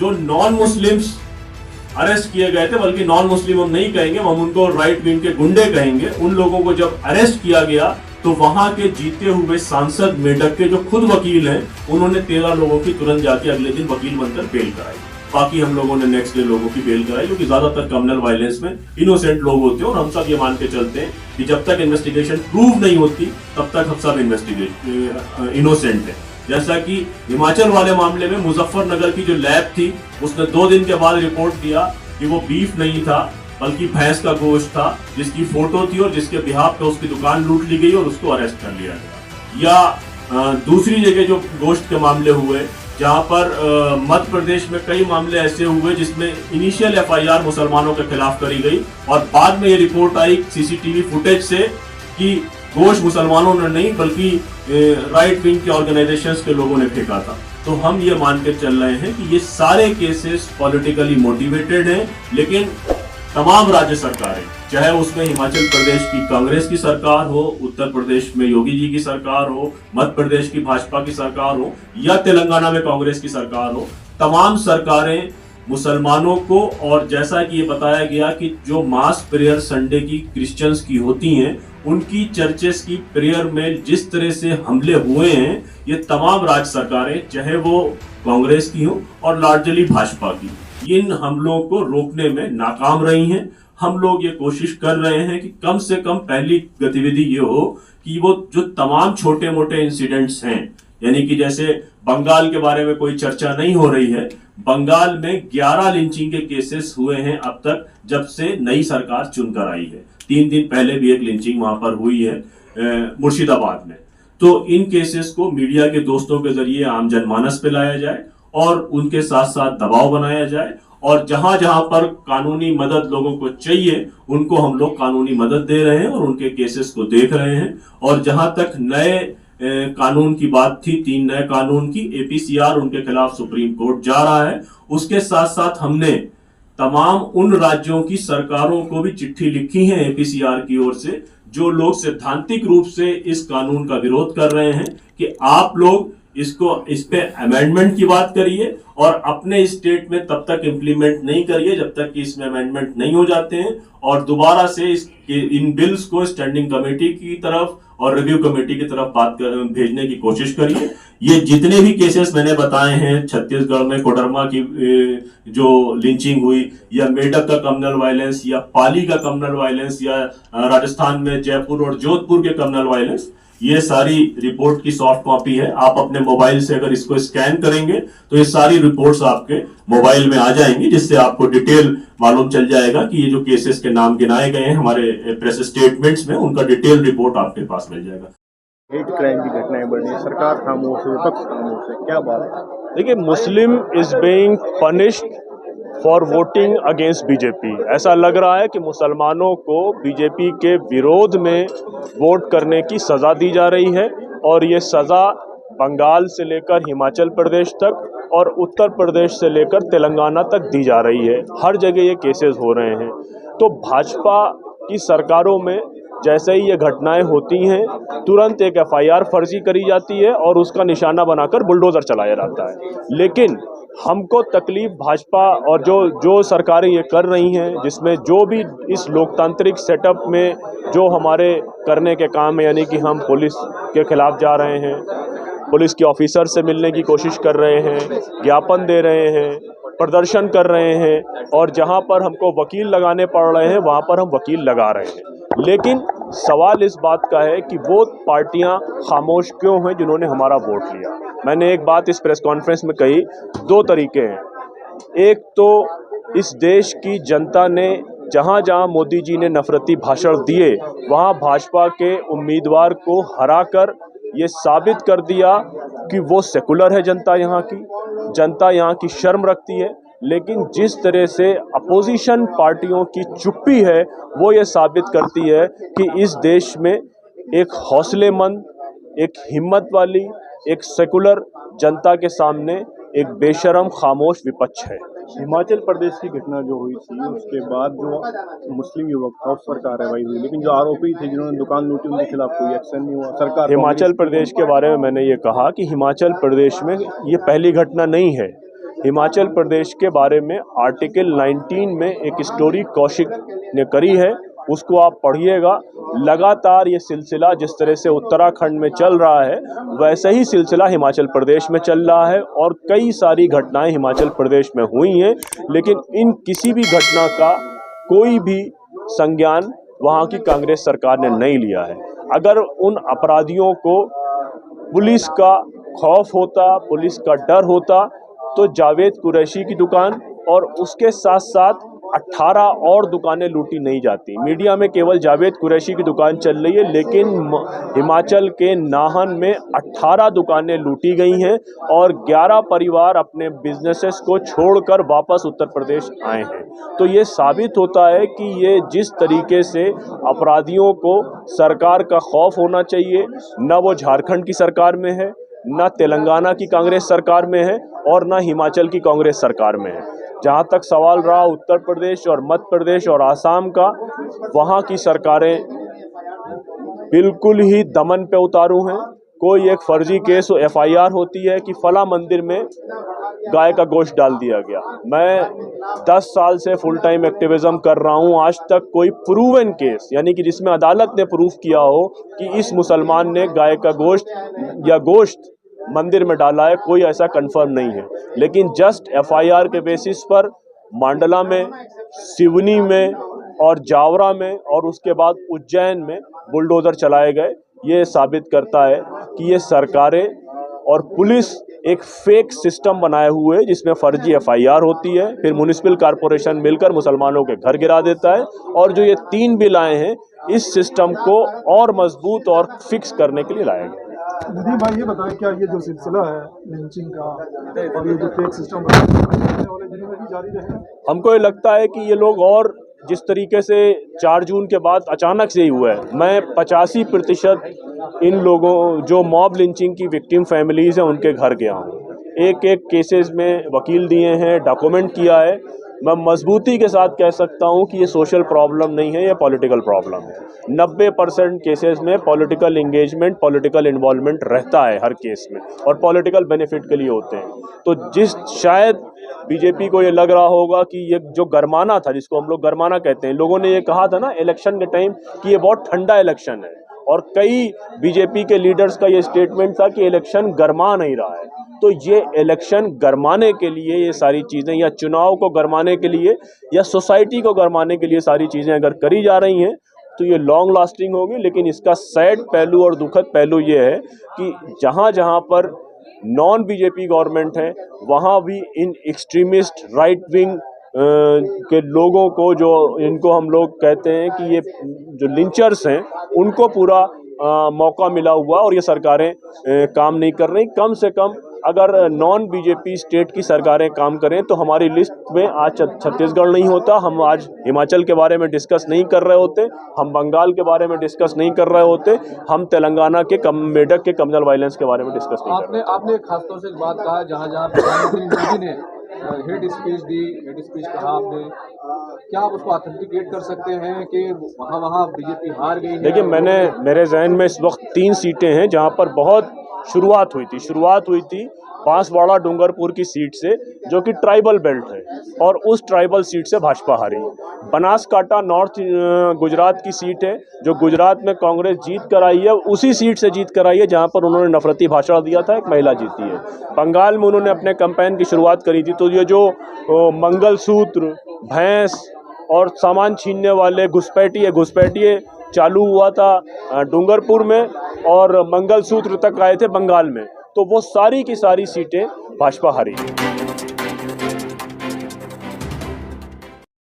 जो non Muslims arrest किए गए थे, बल्कि नॉन मुस्लिम हम नहीं कहेंगे, हम उनको राइट विंग के गुंडे कहेंगे, उन लोगों को जब अरेस्ट किया गया तो वहां के जीते हुए सांसद मेढक के जो खुद वकील हैं, उन्होंने 13 लोगों की तुरंत जाके अगले दिन वकील बनकर बेल कराई। बाकी हम लोगों ने नेक्स्ट डे लोगों की बेल कराई, क्योंकि ज्यादातर कम्युनल वायलेंस में इनोसेंट लोग होते हैं और हम सब ये मान के चलते हैं कि जब तक इन्वेस्टिगेशन प्रूव नहीं होती तब तक हम सब इनोसेंट है। जैसा कि हिमाचल वाले मामले में मुजफ्फरनगर की जो लैब थी, उसने 2 दिन के बाद रिपोर्ट दिया कि वो बीफ नहीं था बल्कि भैंस का गोश्त था, जिसकी फोटो थी और जिसके बिहाफ पे उसकी दुकान लूट ली गई और उसको अरेस्ट कर लिया गया। या दूसरी जगह जो गोश्त के मामले हुए, जहां पर मध्य प्रदेश में कई मामले ऐसे हुए जिसमें इनिशियल एफआईआर मुसलमानों के खिलाफ करी गई और बाद में ये रिपोर्ट आई सीसीटीवी फुटेज से कि गोश्त मुसलमानों ने नहीं बल्कि राइट विंग के ऑर्गेनाइजेशंस के लोगों ने फेंका था। तो हम ये मान के चल रहे हैं कि ये सारे केसेस पॉलिटिकली मोटिवेटेड हैं, लेकिन तमाम राज्य सरकारें, चाहे उसमें हिमाचल प्रदेश की कांग्रेस की सरकार हो, उत्तर प्रदेश में योगी जी की सरकार हो, मध्य प्रदेश की भाजपा की सरकार हो या तेलंगाना में कांग्रेस की सरकार हो, तमाम सरकारें मुसलमानों को, और जैसा कि ये बताया गया कि जो मास प्रेयर संडे की क्रिश्चियंस की होती हैं, उनकी चर्चेस की प्रेयर में जिस तरह से हमले हुए हैं, ये तमाम राज्य सरकारें, चाहे वो कांग्रेस की हो और लार्जली भाजपा की, इन हमलों को रोकने में नाकाम रही हैं। हम लोग ये कोशिश कर रहे हैं कि कम से कम पहली गतिविधि ये हो कि वो जो तमाम छोटे मोटे इंसिडेंट्स हैं, यानी कि जैसे बंगाल के बारे में कोई चर्चा नहीं हो रही है, बंगाल में 11 लिंचिंग के केसेस हुए हैं अब तक, जब से नई सरकार चुनकर आई है। 3 दिन पहले भी एक लिंचिंग वहां पर हुई है मुर्शिदाबाद में। तो इन केसेस को मीडिया के दोस्तों के जरिए आम जनमानस पे लाया जाए और उनके साथ साथ दबाव बनाया जाए, और जहां जहां पर कानूनी मदद लोगों को चाहिए उनको हम लोग कानूनी मदद दे रहे हैं और उनके केसेस को देख रहे हैं। और जहां तक नए कानून की बात थी, 3 नए कानून की, एपीसीआर उनके खिलाफ सुप्रीम कोर्ट जा रहा है। उसके साथ साथ हमने तमाम उन राज्यों की सरकारों को भी चिट्ठी लिखी है एपीसीआर की ओर से, जो लोग सैद्धांतिक रूप से इस कानून का विरोध कर रहे हैं, कि आप लोग इस पे अमेंडमेंट की बात करिए और अपने स्टेट में तब तक इम्प्लीमेंट नहीं करिए जब तक कि इसमें अमेंडमेंट नहीं हो जाते हैं, और दोबारा से इन बिल्स को स्टैंडिंग कमेटी की तरफ और रिव्यू कमेटी की तरफ भेजने की कोशिश करिए। ये जितने भी केसेस मैंने बताए हैं, छत्तीसगढ़ में कोडरमा की जो लिंचिंग हुई, या मेढक का कम्युनल वायलेंस, या पाली का कम्युनल वायलेंस, या राजस्थान में जयपुर और जोधपुर के कम्युनल वायलेंस, ये सारी रिपोर्ट की सॉफ्ट कॉपी है। आप अपने मोबाइल से अगर इसको स्कैन करेंगे तो ये सारी रिपोर्ट्स आपके मोबाइल में आ जाएंगी, जिससे आपको डिटेल मालूम चल जाएगा कि ये जो केसेस के नाम गिनाए गए हैं हमारे प्रेस स्टेटमेंट्स में, उनका डिटेल रिपोर्ट आपके पास मिल जाएगा। हेट क्राइम की घटनाएं बढ़ रही है, सरकार खामोश है, विपक्ष खामोश है, क्या बात है? देखिए, Muslim is being punished for voting against BJP. ऐसा लग रहा है कि मुसलमानों को बीजेपी के विरोध में वोट करने की सज़ा दी जा रही है, और ये सज़ा बंगाल से लेकर हिमाचल प्रदेश तक और उत्तर प्रदेश से लेकर तेलंगाना तक दी जा रही है। हर जगह ये केसेस हो रहे हैं। तो भाजपा की सरकारों में जैसे ही ये घटनाएं होती हैं, तुरंत एक एफआईआर फर्जी करी जाती है और उसका निशाना बनाकर बुलडोज़र चलाया जाता है। लेकिन हमको तकलीफ भाजपा और जो सरकारें ये कर रही हैं, जिसमें जो भी इस लोकतांत्रिक सेटअप में जो हमारे करने के काम है, यानी कि हम पुलिस के खिलाफ जा रहे हैं, पुलिस के ऑफिसर से मिलने की कोशिश कर रहे हैं, ज्ञापन दे रहे हैं, प्रदर्शन कर रहे हैं, और जहां पर हमको वकील लगाने पड़ रहे हैं वहां पर हम वकील लगा रहे हैं। लेकिन सवाल इस बात का है कि वो पार्टियां खामोश क्यों हैं जिन्होंने हमारा वोट लिया। मैंने एक बात इस प्रेस कॉन्फ्रेंस में कही, 2 तरीके हैं। एक तो इस देश की जनता ने जहां जहां मोदी जी ने नफरती भाषण दिए, वहां भाजपा के उम्मीदवार को हराकर ये साबित कर दिया कि वो सेकुलर है। जनता यहाँ की शर्म रखती है। लेकिन जिस तरह से अपोजिशन पार्टियों की चुप्पी है, वो ये साबित करती है कि इस देश में एक हौसलेमंद, एक हिम्मत वाली, एक सेकुलर जनता के सामने एक बेशरम खामोश विपक्ष है। हिमाचल प्रदेश की घटना जो हुई थी, उसके बाद जो मुस्लिम युवक था उस पर कार्रवाई हुई, लेकिन जो आरोपी थे जिन्होंने दुकान लूटी उनके खिलाफ कोई एक्शन नहीं हुआ। सरकार हिमाचल प्रदेश के बारे में मैंने ये कहा कि हिमाचल प्रदेश में ये पहली घटना नहीं है। हिमाचल प्रदेश के बारे में आर्टिकल 19 में एक स्टोरी कौशिक ने करी है, उसको आप पढ़िएगा। लगातार ये सिलसिला जिस तरह से उत्तराखंड में चल रहा है वैसे ही सिलसिला हिमाचल प्रदेश में चल रहा है और कई सारी घटनाएं हिमाचल प्रदेश में हुई हैं, लेकिन इन किसी भी घटना का कोई भी संज्ञान वहाँ की कांग्रेस सरकार ने नहीं लिया है। अगर उन अपराधियों को पुलिस का खौफ होता, पुलिस का डर होता, तो जावेद कुरैशी की दुकान और उसके साथ साथ 18 और दुकानें लूटी नहीं जाती। मीडिया में केवल जावेद कुरैशी की दुकान चल रही है, लेकिन हिमाचल के नाहन में 18 दुकानें लूटी गई हैं और 11 परिवार अपने बिजनेसेस को छोड़कर वापस उत्तर प्रदेश आए हैं। तो ये साबित होता है कि ये जिस तरीके से अपराधियों को सरकार का खौफ होना चाहिए, न वो झारखंड की सरकार में है, न तेलंगाना की कांग्रेस सरकार में है और न हिमाचल की कांग्रेस सरकार में है। जहाँ तक सवाल रहा उत्तर प्रदेश और मध्य प्रदेश और आसाम का, वहाँ की सरकारें बिल्कुल ही दमन पे उतारू हैं। कोई एक फर्जी केस FIR होती है कि फला मंदिर में गाय का गोश्त डाल दिया गया। मैं 10 साल से फुल टाइम एक्टिविज्म कर रहा हूँ, आज तक कोई प्रूवन केस यानी कि जिसमें अदालत ने प्रूफ किया हो कि इस मुसलमान ने गाय का गोश्त या गोश्त मंदिर में डाला है, कोई ऐसा कंफर्म नहीं है। लेकिन जस्ट FIR के बेसिस पर मांडला में, सिवनी में और जावरा में और उसके बाद उज्जैन में बुलडोजर चलाए गए। ये साबित करता है कि ये सरकारें और पुलिस एक फेक सिस्टम बनाए हुए जिसमें फर्जी FIR होती है, फिर म्युनिसिपल कॉरपोरेशन मिलकर मुसलमानों के घर गिरा देता है। और जो ये 3 बिल आए हैं, इस सिस्टम को और मजबूत और फिक्स करने के लिए लाया गया। निधि भाई ये बताएं, क्या ये जो सिलसिला है लिंचिंग का और ये जो फेक सिस्टम आने वाले दिनों में भी जारी रहेगा? हमको ये लगता है कि ये लोग और जिस तरीके से 4 जून के बाद अचानक से ही हुआ है, मैं 85% इन लोगों जो मॉब लिंचिंग की विक्टिम फैमिलीज हैं उनके घर गया हूँ। एक केसेस में वकील दिए हैं, डॉक्यूमेंट किया है। मैं मजबूती के साथ कह सकता हूं कि ये सोशल प्रॉब्लम नहीं है, ये पॉलिटिकल प्रॉब्लम है। 90% केसेस में पॉलिटिकल एंगेजमेंट, पॉलिटिकल इन्वॉल्वमेंट रहता है हर केस में और पॉलिटिकल बेनिफिट के लिए होते हैं। तो शायद बीजेपी को ये लग रहा होगा कि ये जो गरमाना था, जिसको हम लोग गरमाना कहते हैं, लोगों ने ये कहा था ना इलेक्शन के टाइम कि ये बहुत ठंडा इलेक्शन है, और कई बीजेपी के लीडर्स का ये स्टेटमेंट था कि इलेक्शन गरमा नहीं रहा है। तो ये इलेक्शन गरमाने के लिए ये सारी चीज़ें, या चुनाव को गरमाने के लिए या सोसाइटी को गरमाने के लिए सारी चीज़ें अगर करी जा रही हैं तो ये लॉन्ग लास्टिंग होगी। लेकिन इसका सैड पहलू और दुखद पहलू ये है कि जहाँ जहाँ पर नॉन बीजेपी गवर्नमेंट है, वहाँ भी इन एक्सट्रीमिस्ट राइट विंग के लोगों को, जो इनको हम लोग कहते हैं कि ये जो लिंचर्स हैं, उनको पूरा मौका मिला हुआ और ये सरकारें काम नहीं कर रही। कम से कम अगर नॉन बीजेपी स्टेट की सरकारें काम करें तो हमारी लिस्ट में आज छत्तीसगढ़ नहीं होता, हम आज हिमाचल के बारे में डिस्कस नहीं कर रहे होते, हम बंगाल के बारे में डिस्कस नहीं कर रहे होते, हम तेलंगाना के मेडक के कम्युनल वायलेंस के बारे में डिस्कस नहीं कर रहे। आपने खासतौर से एक बात कहा, जहाँ प्रधानमंत्री मोदी ने हेड स्पीच दी, हेड स्पीच कहा आपने, क्या आप उसको ऑथेंटिकेट कर सकते हैं कि वहाँ बीजेपी हार गई है? देखिए, मेरे जहन में इस वक्त 3 सीटें हैं जहाँ पर बहुत शुरुआत हुई थी बांसवाड़ा डूंगरपुर की सीट से, जो कि ट्राइबल बेल्ट है, और उस ट्राइबल सीट से भाजपा हारी। बनासकांठा नॉर्थ गुजरात की सीट है, जो गुजरात में कांग्रेस जीत कर आई है, उसी सीट से जीत कर आई है जहां पर उन्होंने नफरती भाषण दिया था, एक महिला जीती है। बंगाल में उन्होंने अपने कैंपेन की शुरुआत करी थी, तो ये जो मंगलसूत्र, भैंस और सामान छीनने वाले घुसपैठिए चालू हुआ था डूंगरपुर में और मंगलसूत्र तक आए थे बंगाल में, तो वो सारी की सारी सीटें भाजपा हारी।